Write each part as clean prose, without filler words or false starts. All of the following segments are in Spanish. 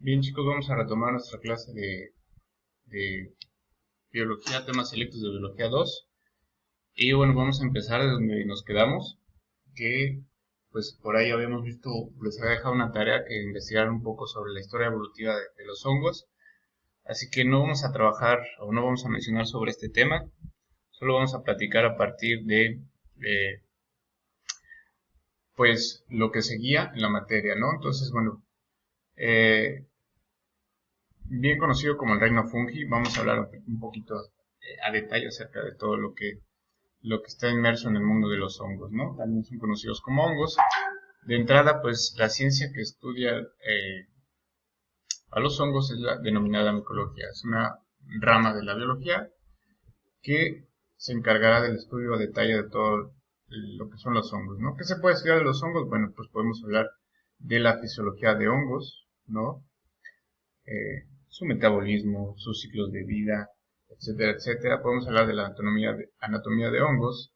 Bien, chicos, vamos a retomar nuestra clase de biología, temas selectos de biología 2. Y bueno, vamos a empezar de donde nos quedamos, que pues por ahí habíamos visto, les había dejado una tarea que investigar un poco sobre la historia evolutiva de los hongos. Así que no vamos a trabajar o no vamos a mencionar sobre este tema, solo vamos a platicar a partir de pues lo que seguía en la materia, ¿no? Entonces, bueno, eh, bien conocido como el reino fungi, vamos a hablar un poquito a detalle acerca de todo lo que está inmerso en el mundo de los hongos, ¿no? También son conocidos como hongos. De entrada, pues la ciencia que estudia a los hongos es la denominada micología. Es una rama de la biología que se encargará del estudio a detalle de todo lo que son los hongos, ¿no? ¿Qué se puede estudiar de los hongos? Bueno, pues podemos hablar de la fisiología de hongos, ¿no? Su metabolismo, sus ciclos de vida, etcétera, etcétera. Podemos hablar de la anatomía de hongos,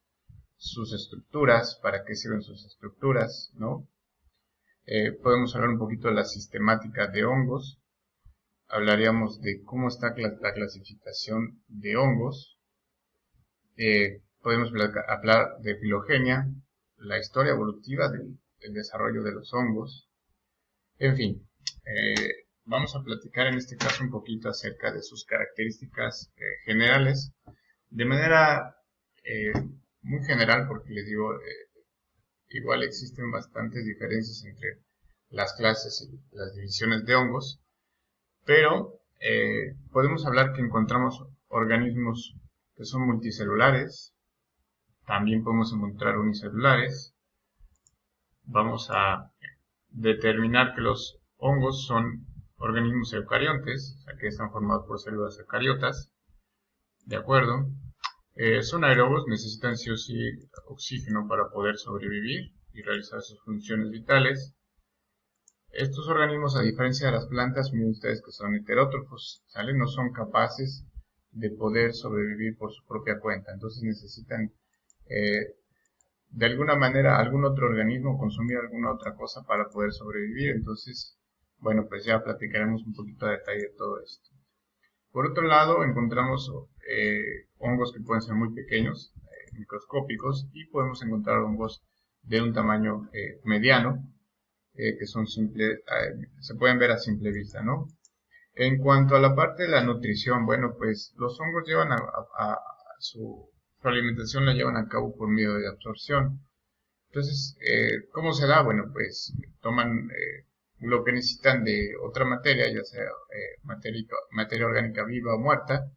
sus estructuras, para qué sirven sus estructuras, ¿no? Podemos hablar un poquito de la sistemática de hongos. Hablaríamos de cómo está la clasificación de hongos. Podemos hablar de filogenia, la historia evolutiva del desarrollo de los hongos. En fin, vamos a platicar en este caso un poquito acerca de sus características generales, de manera muy general, porque les digo, igual existen bastantes diferencias entre las clases y las divisiones de hongos, pero podemos hablar que encontramos organismos que son multicelulares, también podemos encontrar unicelulares. Vamos a determinar que los hongos son organismos eucariontes, o sea que están formados por células eucariotas, ¿de acuerdo? Son aeróbicos, necesitan sí o sí oxígeno para poder sobrevivir y realizar sus funciones vitales. Estos organismos, a diferencia de las plantas, miren ustedes que son heterótrofos, ¿sale? No son capaces de poder sobrevivir por su propia cuenta, entonces necesitan de alguna manera algún otro organismo consumir alguna otra cosa para poder sobrevivir. Entonces, bueno, pues ya platicaremos un poquito a detalle de todo esto. Por otro lado, encontramos hongos que pueden ser muy pequeños, microscópicos, y podemos encontrar hongos de un tamaño mediano, que son se pueden ver a simple vista, ¿no? En cuanto a la parte de la nutrición, bueno, pues los hongos llevan a su alimentación la llevan a cabo por medio de absorción. Entonces, ¿cómo se da? Bueno, pues toman lo que necesitan de otra materia, ya sea materia orgánica viva o muerta,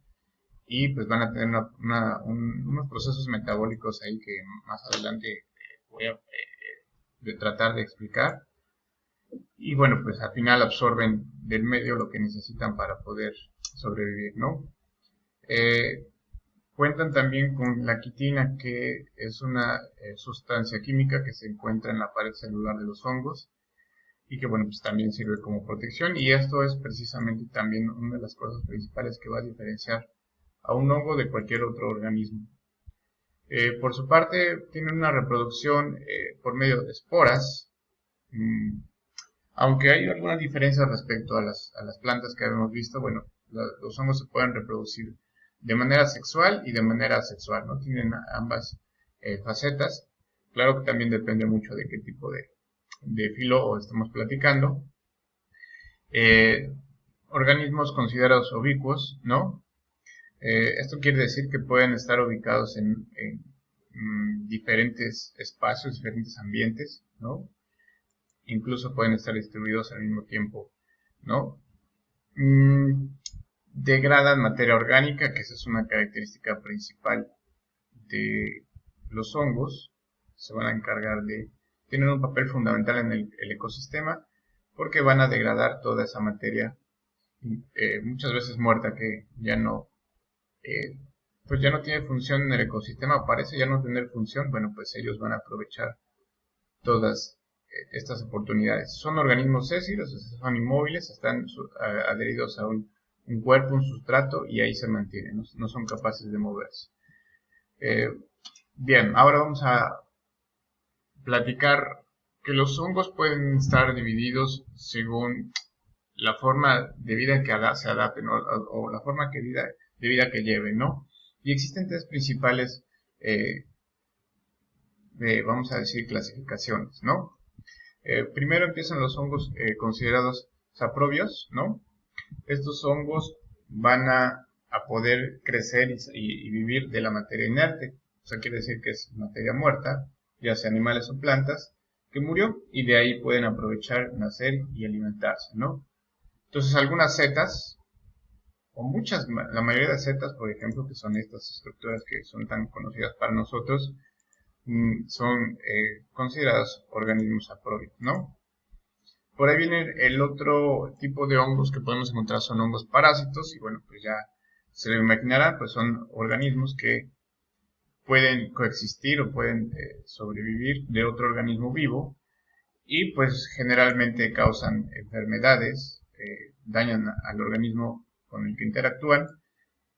y pues van a tener unos procesos metabólicos ahí que más adelante voy a tratar de explicar. Y bueno, pues al final absorben del medio lo que necesitan para poder sobrevivir, ¿no? Eh, Cuentan también con la quitina, que es una sustancia química que se encuentra en la pared celular de los hongos y que, bueno, pues también sirve como protección. Y esto es precisamente también una de las cosas principales que va a diferenciar a un hongo de cualquier otro organismo. Por su parte, tienen una reproducción por medio de esporas, aunque hay algunas diferencias respecto a las plantas que habíamos visto. Bueno, los hongos se pueden reproducir de manera sexual y de manera asexual, ¿no? Tienen ambas facetas. Claro que también depende mucho de qué tipo de filo estamos platicando. Eh, Organismos considerados ubicuos, ¿no? Esto quiere decir que pueden estar ubicados en diferentes espacios, diferentes ambientes, ¿no? Incluso pueden estar distribuidos al mismo tiempo, ¿no? Degradan materia orgánica, que esa es una característica principal de los hongos. Se van a encargar tienen un papel fundamental en el ecosistema, porque van a degradar toda esa materia, muchas veces muerta, que ya no, pues ya no tiene función en el ecosistema, parece ya no tener función. Bueno, pues ellos van a aprovechar todas estas oportunidades. Son organismos sésiles, son inmóviles, están adheridos a un cuerpo, un sustrato, y ahí se mantienen, no son capaces de moverse. Bien, ahora vamos a platicar que los hongos pueden estar divididos según la forma de vida que se adapten o la forma de vida que lleven, ¿no? Y existen tres principales, vamos a decir, clasificaciones, ¿no? Primero empiezan los hongos considerados saprobios, ¿no? Estos hongos van a poder crecer y vivir de la materia inerte, o sea, quiere decir que es materia muerta, ya sea animales o plantas, que murió, y de ahí pueden aprovechar, nacer y alimentarse, ¿no? Entonces algunas setas, o la mayoría de setas, por ejemplo, que son estas estructuras que son tan conocidas para nosotros, son considerados organismos saprobios, ¿no? Por ahí viene el otro tipo de hongos que podemos encontrar, son hongos parásitos, y bueno, pues ya se lo imaginarán, pues son organismos que pueden coexistir o pueden sobrevivir de otro organismo vivo, y pues generalmente causan enfermedades, dañan al organismo con el que interactúan,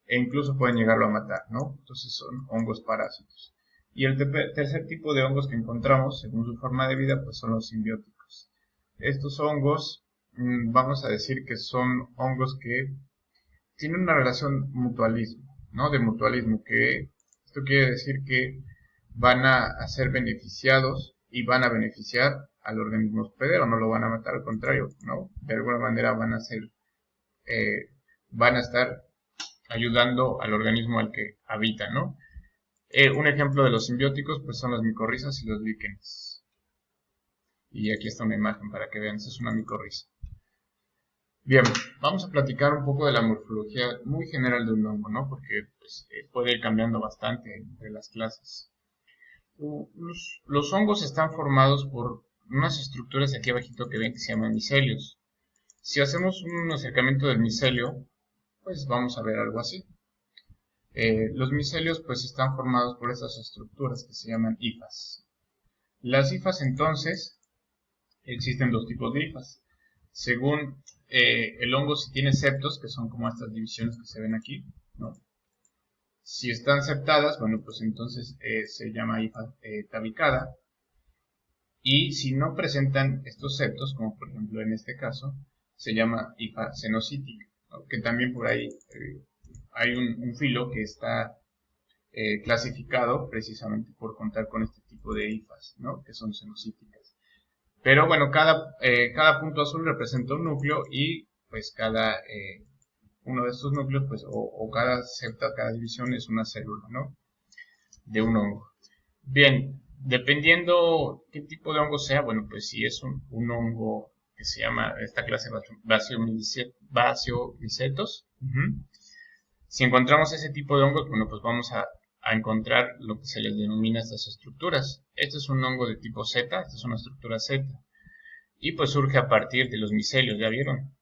e incluso pueden llegarlo a matar, ¿no? Entonces son hongos parásitos. Y el tercer tipo de hongos que encontramos, según su forma de vida, pues son los simbióticos. Estos hongos, vamos a decir que son hongos que tienen una relación mutualismo, ¿no? De mutualismo, que esto quiere decir que van a ser beneficiados y van a beneficiar al organismo hospedero, no lo van a matar, al contrario, ¿no? De alguna manera van a estar ayudando al organismo al que habitan, ¿no? Un ejemplo de los simbióticos pues son las micorrizas y los líquenes. Y aquí está una imagen para que vean, esta es una micorriza. Bien, vamos a platicar un poco de la morfología muy general de un hongo, ¿no? Porque pues, puede ir cambiando bastante entre las clases. Los hongos están formados por unas estructuras aquí abajito que ven que se llaman micelios. Si hacemos un acercamiento del micelio, pues vamos a ver algo así. Los micelios pues están formados por estas estructuras que se llaman hifas. Las hifas entonces, existen dos tipos de hifas. Según el hongo, si tiene septos, que son como estas divisiones que se ven aquí, ¿no? Si están septadas, bueno, pues entonces se llama hifa tabicada. Y si no presentan estos septos, como por ejemplo en este caso, se llama hifa cenocítica, ¿no? Que también por ahí hay un filo que está clasificado precisamente por contar con este tipo de hifas, ¿no? Que son cenocíticas. Pero bueno, cada punto azul representa un núcleo, y pues cada uno de estos núcleos, pues, o cada septa, cada división es una célula, ¿no? De un hongo. Bien, dependiendo qué tipo de hongo sea, bueno, pues si es un hongo que se llama, esta clase, Basiomycetos, si encontramos ese tipo de hongos, bueno, pues vamos a encontrar lo que se les denomina estas estructuras. Este es un hongo de tipo Z, esta es una estructura Z, y pues surge a partir de los micelios, ¿ya vieron?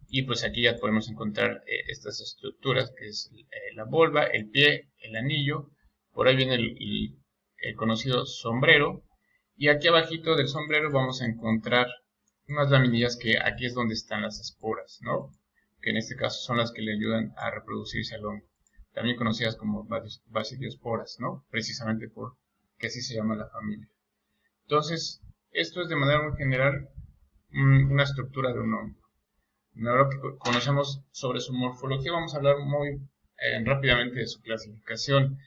Y pues aquí ya podemos encontrar estas estructuras, que es la volva, el pie, el anillo, por ahí viene el conocido sombrero, y aquí abajito del sombrero vamos a encontrar unas laminillas que aquí es donde están las esporas, ¿no? Que en este caso son las que le ayudan a reproducirse al hongo, también conocidas como basidiosporas, ¿no? Precisamente porque así se llama la familia. Entonces, esto es de manera muy general una estructura de un hongo. Ahora que conocemos sobre su morfología, vamos a hablar muy rápidamente de su clasificación.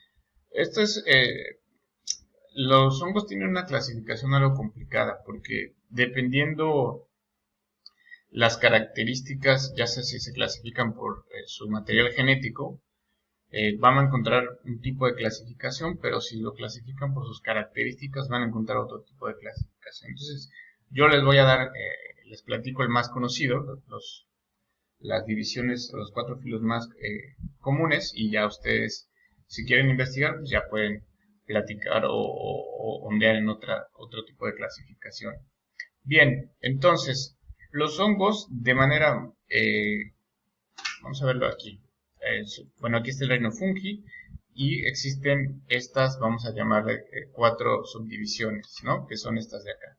Los hongos tienen una clasificación algo complicada, porque dependiendo las características, ya sea si se clasifican por su material genético, van a encontrar un tipo de clasificación, pero si lo clasifican por sus características, van a encontrar otro tipo de clasificación. Entonces, yo les voy a dar, les platico el más conocido, las divisiones, los 4 filos más comunes, y ya ustedes, si quieren investigar, pues ya pueden platicar o ondear en otro tipo de clasificación. Bien, entonces, los hongos de manera, vamos a verlo aquí. Bueno, aquí está el reino fungi, y existen estas, vamos a llamarle 4 subdivisiones, ¿no? Que son estas de acá.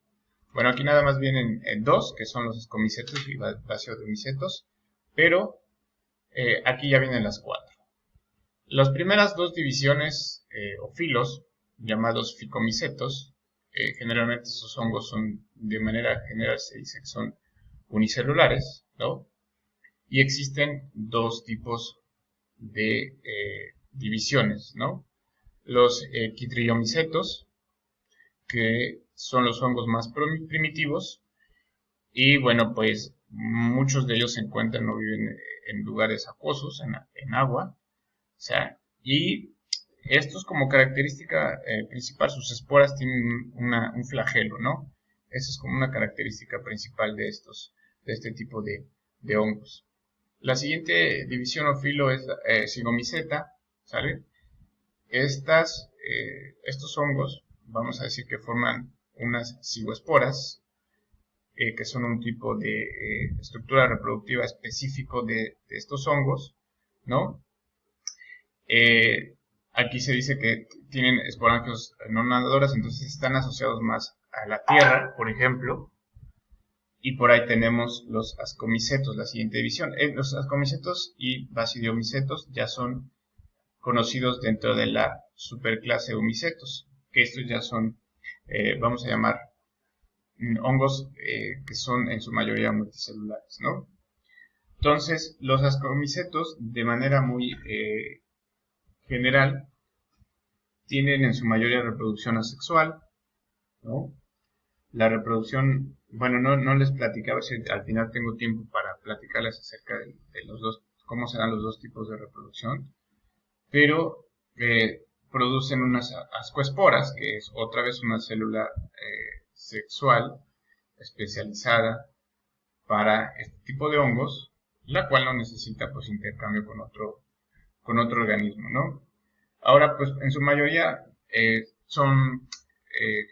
Bueno, aquí nada más vienen 2, que son los escomicetos y basiomicetos, pero aquí ya vienen las 4. Las primeras 2 divisiones o filos, llamados ficomicetos, generalmente estos hongos son, de manera general se dice que son unicelulares, ¿no? Y existen dos tipos de divisiones, ¿no? Los quitriomicetos, que son los hongos más primitivos, y bueno, pues muchos de ellos se encuentran o viven en lugares acuosos, en agua, o sea, y estos como característica principal, sus esporas tienen un flagelo, ¿no? Esa es como una característica principal de este tipo de hongos. La siguiente división o filo es zigomiceta, ¿sale? Estos hongos, vamos a decir que forman unas cigoesporas, que son un tipo de estructura reproductiva específico de estos hongos, ¿no? Aquí se dice que tienen esporangios no nadadoras, entonces están asociados más a la tierra, por ejemplo, y por ahí tenemos los ascomicetos, la siguiente división. Los ascomicetos y basidiomicetos ya son conocidos dentro de la superclase Humicetos, que estos ya son, vamos a llamar, hongos que son en su mayoría multicelulares, ¿no? Entonces, los ascomicetos, de manera muy general, tienen en su mayoría reproducción asexual, ¿no? La reproducción, bueno, no les platicaba, si al final tengo tiempo para platicarles acerca de los dos, cómo serán los dos tipos de reproducción, pero producen unas ascoesporas, que es otra vez una célula sexual especializada para este tipo de hongos, la cual no necesita pues intercambio con otro organismo, ¿no? Ahora, pues en su mayoría son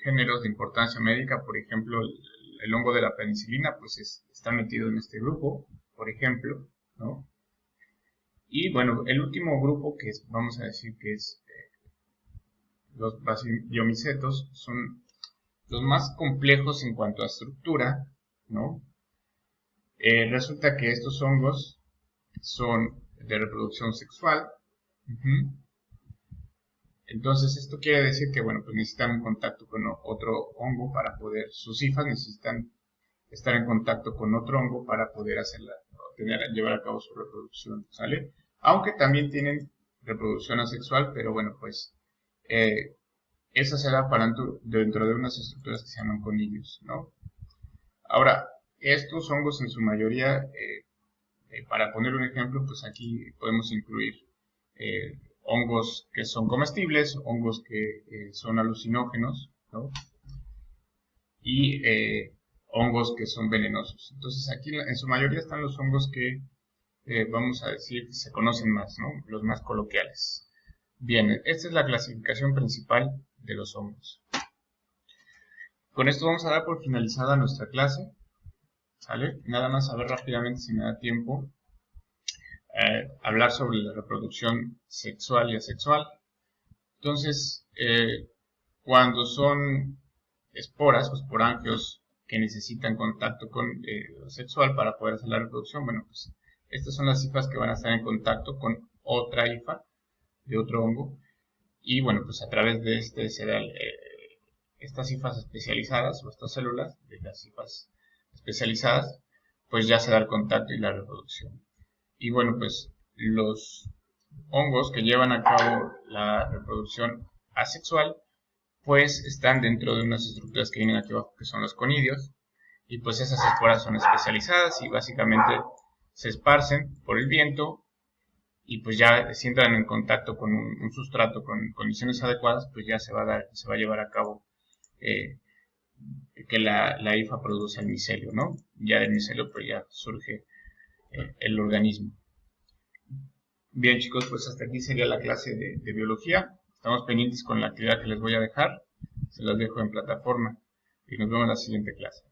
géneros de importancia médica, por ejemplo, el hongo de la penicilina, pues está metido en este grupo, por ejemplo, ¿no? Y bueno, el último grupo que vamos a decir que es los basidiomicetos, son los más complejos en cuanto a estructura, ¿no? Resulta que estos hongos son de reproducción sexual. Entonces esto quiere decir que, bueno, pues necesitan un contacto con otro hongo para poder, sus hifas necesitan estar en contacto con otro hongo para poder llevar a cabo su reproducción, ¿sale? Aunque también tienen reproducción asexual, pero bueno, pues esa se da dentro de unas estructuras que se llaman conilios, ¿no? Ahora, estos hongos en su mayoría, para poner un ejemplo, pues aquí podemos incluir hongos que son comestibles, hongos que son alucinógenos, ¿no? Y hongos que son venenosos. Entonces aquí en su mayoría están los hongos que vamos a decir que se conocen más, ¿no? Los más coloquiales. Bien, esta es la clasificación principal de los hongos. Con esto vamos a dar por finalizada nuestra clase, ¿sale? Nada más a ver rápidamente si me da tiempo. Hablar sobre la reproducción sexual y asexual. Entonces, cuando son esporas o esporangios que necesitan contacto con lo sexual para poder hacer la reproducción, bueno, pues estas son las hifas que van a estar en contacto con otra hifa de otro hongo, y bueno, pues a través de estas hifas especializadas o estas células de las hifas especializadas, pues ya se da el contacto y la reproducción. Y bueno, pues los hongos que llevan a cabo la reproducción asexual, pues están dentro de unas estructuras que vienen aquí abajo, que son los conidios, y pues esas esporas son especializadas y básicamente se esparcen por el viento, y pues ya si entran en contacto con un sustrato con condiciones adecuadas, pues ya se va a llevar a cabo que la hifa produce el micelio, ¿no? Ya del micelio pues ya surge el organismo. Bien, chicos, pues hasta aquí sería la clase de biología. Estamos pendientes con la actividad que les voy a dejar. Se las dejo en plataforma y nos vemos en la siguiente clase.